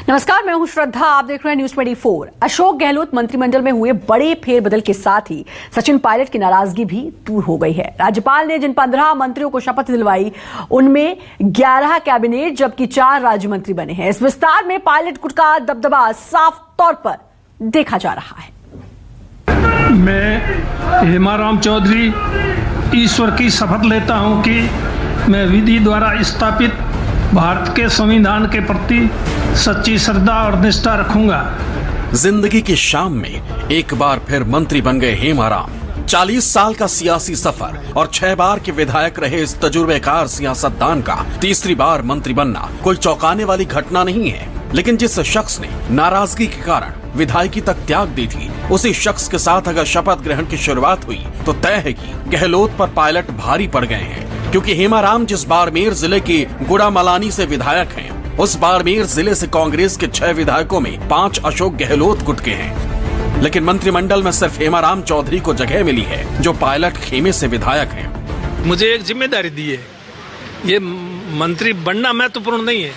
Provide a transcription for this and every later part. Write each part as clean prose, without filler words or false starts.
नमस्कार, मैं हूं श्रद्धा। आप देख रहे हैं न्यूज 24। अशोक गहलोत मंत्रिमंडल में हुए बड़े फेरबदल के साथ ही सचिन पायलट की नाराजगी भी दूर हो गई है। राज्यपाल ने जिन 15 मंत्रियों को शपथ दिलवाई, उनमें 11 कैबिनेट जबकि 4 राज्य मंत्री बने हैं। इस विस्तार में पायलट गुट का दबदबा साफ तौर पर देखा जा रहा है। मैं हेमाराम चौधरी ईश्वर की शपथ लेता हूं कि मैं विधि द्वारा स्थापित भारत के संविधान के प्रति सच्ची श्रद्धा और निष्ठा रखूंगा। जिंदगी की शाम में एक बार फिर मंत्री बन गए हेमाराम। 40 साल का सियासी सफर और 6 बार के विधायक रहे इस तजुर्बेकार सियासतदान का तीसरी बार मंत्री बनना कोई चौंकाने वाली घटना नहीं है। लेकिन जिस शख्स ने नाराजगी के कारण विधायकी तक त्याग दी थी, उसी शख्स के साथ अगर शपथ ग्रहण की शुरुआत हुई तो तय है कि गहलोत पर पायलट भारी पड़ गए हैं। क्योंकि हेमाराम जिस बाड़मेर जिले की गुड़ामलानी से विधायक हैं, उस बाड़मेर जिले से कांग्रेस के 6 विधायकों में 5 अशोक गहलोत गुट के हैं। लेकिन मंत्रिमंडल में सिर्फ हेमाराम चौधरी को जगह मिली है, जो पायलट खेमे से विधायक हैं। मुझे एक जिम्मेदारी दी है। ये मंत्री बनना महत्वपूर्ण नहीं है,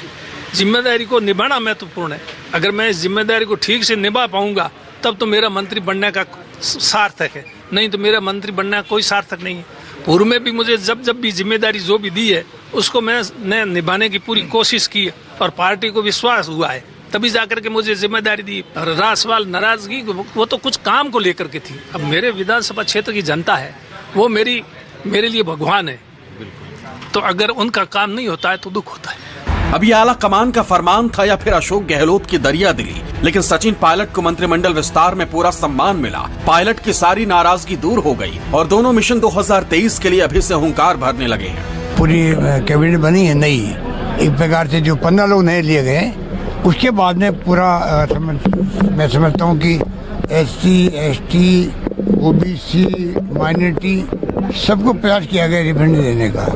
जिम्मेदारी को निभाना महत्वपूर्ण है। अगर मैं इस जिम्मेदारी को ठीक से निभा पाऊंगा तब तो मेरा मंत्री बनने का सार्थक है, नहीं तो मेरा मंत्री बनना कोई सार्थक नहीं है। पूर्व में भी मुझे जब भी जिम्मेदारी जो भी दी है उसको मैंने निभाने की पूरी कोशिश की और पार्टी को विश्वास हुआ है, तभी जाकर के मुझे जिम्मेदारी दी। और रहा सवाल नाराजगी, वो तो कुछ काम को लेकर के थी। अब मेरे विधानसभा क्षेत्र की जनता है, वो मेरे लिए भगवान है, तो अगर उनका काम नहीं होता है तो दुख होता है। अब ये आला कमान का फरमान था या फिर अशोक गहलोत की दरिया दिली, लेकिन सचिन पायलट को मंत्रिमंडल विस्तार में पूरा सम्मान मिला। पायलट की सारी नाराजगी दूर हो गई और दोनों मिशन 2023 के लिए अभी से हुंकार भरने लगे हैं। पूरी कैबिनेट बनी है नई, एक प्रकार से जो 15 लोग नए लिए गए, उसके बाद में पूरा मैं समझता हूँ कि SC, ST, OBC, माइनॉरिटी सबको प्रयास किया गया रिबेंड देने का।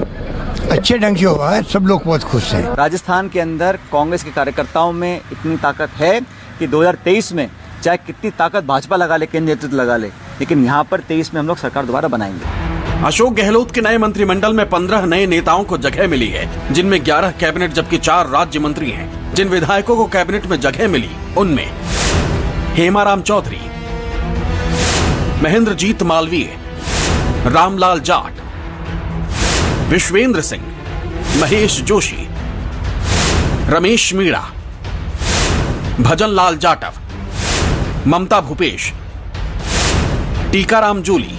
अच्छे ढंग से हुआ है, सब लोग बहुत खुश हैं। राजस्थान के अंदर कांग्रेस के कार्यकर्ताओं में इतनी ताकत है कि 2023 में चाहे कितनी ताकत भाजपा लगा ले, केंद्र नेतृत्व लगा ले, लेकिन यहाँ पर 23 में हम लोग सरकार दोबारा बनाएंगे। अशोक गहलोत के नए मंत्रिमंडल में 15 नए नेताओं को जगह मिली है, जिनमें 11 कैबिनेट जबकि 4 राज्य मंत्री हैं। जिन विधायकों को कैबिनेट में जगह मिली उनमें हेमाराम चौधरी, महेंद्रजीत मालवीय, रामलाल जाट, विश्वेंद्र सिंह, महेश जोशी, रमेश मीणा, भजन लाल जाटव, ममता भूपेश, टीकाराम जूली,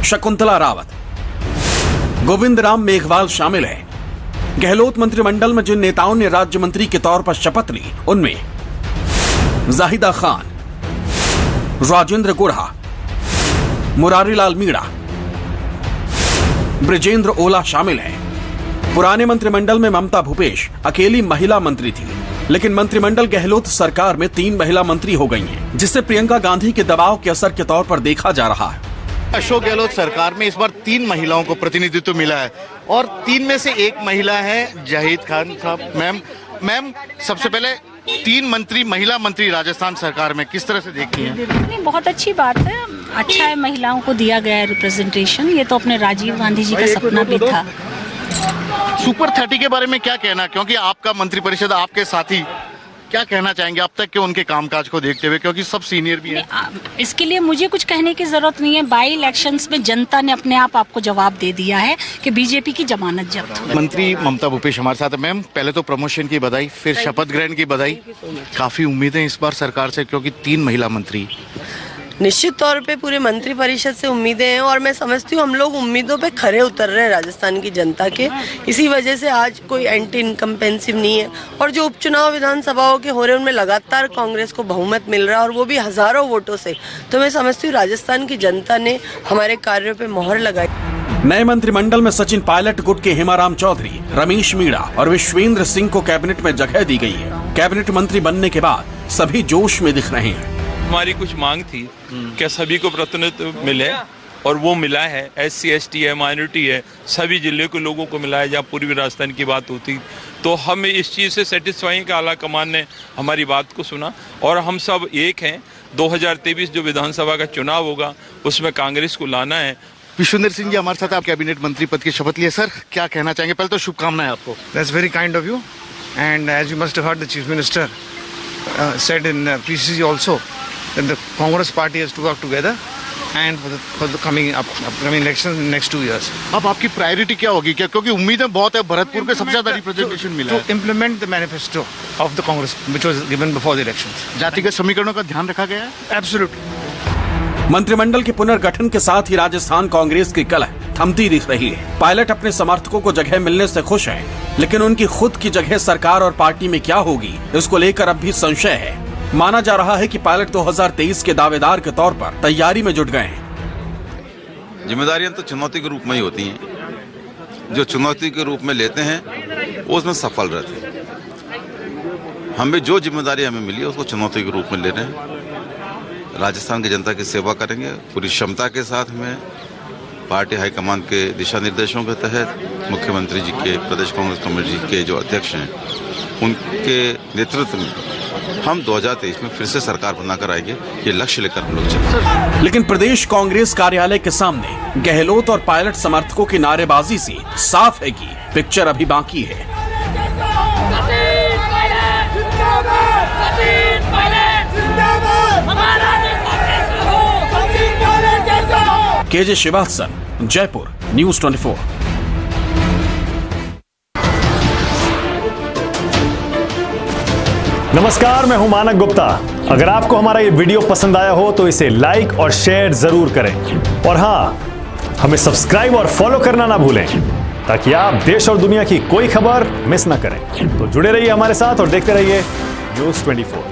शकुंतला रावत, गोविंद राम मेघवाल शामिल हैं। गहलोत मंत्रिमंडल में जिन नेताओं ने राज्य मंत्री के तौर पर शपथ ली, उनमें जाहिदा खान, राजेंद्र गुढ़ा, मुरारीलाल मीणा, ब्रिजेंद्र ओला शामिल हैं। पुराने मंत्रिमंडल में ममता भूपेश अकेली महिला मंत्री थी, लेकिन मंत्रिमंडल गहलोत सरकार में 3 महिला मंत्री हो गई हैं, जिससे प्रियंका गांधी के दबाव के असर के तौर पर देखा जा रहा है। अशोक गहलोत सरकार में इस बार 3 महिलाओं को प्रतिनिधित्व मिला है और 3 में से एक महिला है जाहिद खान साहब। मैम सबसे पहले 3 मंत्री महिला मंत्री राजस्थान सरकार में किस तरह से देखती हैं? नहीं, बहुत अच्छी बात है, अच्छा है, महिलाओं को दिया गया है रिप्रेजेंटेशन। ये तो अपने राजीव गांधी जी का सपना भी था। सुपर 30 के बारे में क्या कहना, क्योंकि आपका मंत्रिपरिषद आपके साथी, क्या कहना चाहेंगे अब तक के उनके कामकाज को देखते हुए, क्योंकि सब सीनियर भी हैं? इसके लिए मुझे कुछ कहने की जरूरत नहीं है। बाई इलेक्शंस में जनता ने अपने आप आपको जवाब दे दिया है कि बीजेपी की जमानत जब्त हो। मंत्री ममता भूपेश हमारे साथ है। मैम पहले तो प्रमोशन की बधाई, फिर शपथ ग्रहण की बधाई। काफी उम्मीदें इस बार सरकार से, क्योंकि 3 महिला मंत्री। निश्चित तौर पे पूरे मंत्रिपरिषद से उम्मीदें हैं और मैं समझती हूँ हम लोग उम्मीदों पे खरे उतर रहे हैं राजस्थान की जनता के। इसी वजह से आज कोई एंटी इनकम्पेंसिव नहीं है और जो उपचुनाव विधानसभाओं के हो रहे हैं उनमें लगातार कांग्रेस को बहुमत मिल रहा है और वो भी हजारों वोटों से। तो मैं समझती हूँ राजस्थान की जनता ने हमारे कार्यों पे मोहर लगाई। नए मंत्रिमंडल में सचिन पायलट गुट के हेमाराम चौधरी, रमेश मीणा और विश्वेंद्र सिंह को कैबिनेट में जगह दी गई है। कैबिनेट मंत्री बनने के बाद सभी जोश में दिख रहे हैं। हमारी कुछ मांग थी क्या सभी को प्रतिनिधित्व मिले और वो मिला है। SC, ST है, माइनॉरिटी है, सभी जिले के लोगों को मिला है। जहाँ पूर्वी राजस्थान की बात होती तो हम इस चीज़ से सेटिस्फाई हैं कि आला कमान ने हमारी बात को सुना और हम सब एक हैं। 2023 जो विधानसभा का चुनाव होगा उसमें कांग्रेस को लाना है। विश्वेंद्र सिंह जी हमारे साथ, आप कैबिनेट मंत्री पद की शपथ लिए। सर क्या कहना चाहेंगे? पहले तो शुभकामनाएं आपको। That's very kind of you. And as you must have heard, the Chief Minister said in PCC also that the Congress party has to work together and for the upcoming elections in next 2 years. अब आपकी priority क्या होगी? क्या क्योंकि उम्मीदें बहुत है, भरतपुर के सबसे ज्यादा रिप्रेजेंटेशन मिला है. To implement the manifesto of the Congress which was given before the elections. जातिगत समीकरणों का ध्यान रखा गया है. Absolutely. मंत्रिमंडल के पुनर्गठन के साथ ही राजस्थान कांग्रेस की कलह थमती दिख रही है। पायलट अपने समर्थकों को जगह मिलने से खुश हैं, लेकिन उनकी खुद की जगह सरकार और पार्टी में क्या होगी, इसको लेकर अब भी संशय है। माना जा रहा है कि पायलट 2023 के दावेदार के तौर पर तैयारी में जुट गए हैं। जिम्मेदारियां तो चुनौती के रूप में ही होती हैं। जो चुनौती के रूप में लेते हैं वो उसमें सफल रहते हैं। हमें जो जिम्मेदारी हमें मिली है उसको चुनौती के रूप में ले रहे हैं। राजस्थान की जनता की सेवा करेंगे पूरी क्षमता के साथ। हमें पार्टी हाईकमान के दिशा निर्देशों के तहत मुख्यमंत्री जी के, प्रदेश कांग्रेस कमेटी के जो अध्यक्ष हैं, उनके नेतृत्व में हम 2023 में फिर से सरकार बनाकर आएंगे। ये लक्ष्य लेकर हम लोग चलेंगे। लेकिन प्रदेश कांग्रेस कार्यालय के सामने गहलोत और पायलट समर्थकों की नारेबाजी से साफ है कि पिक्चर अभी बाकी है। KJ Srivastava, Jaipur, news 24। नमस्कार, मैं हूं मानक गुप्ता। अगर आपको हमारा ये वीडियो पसंद आया हो तो इसे लाइक और शेयर जरूर करें, और हां, हमें सब्सक्राइब और फॉलो करना ना भूलें ताकि आप देश और दुनिया की कोई खबर मिस ना करें। तो जुड़े रहिए हमारे साथ और देखते रहिए न्यूज़ 24।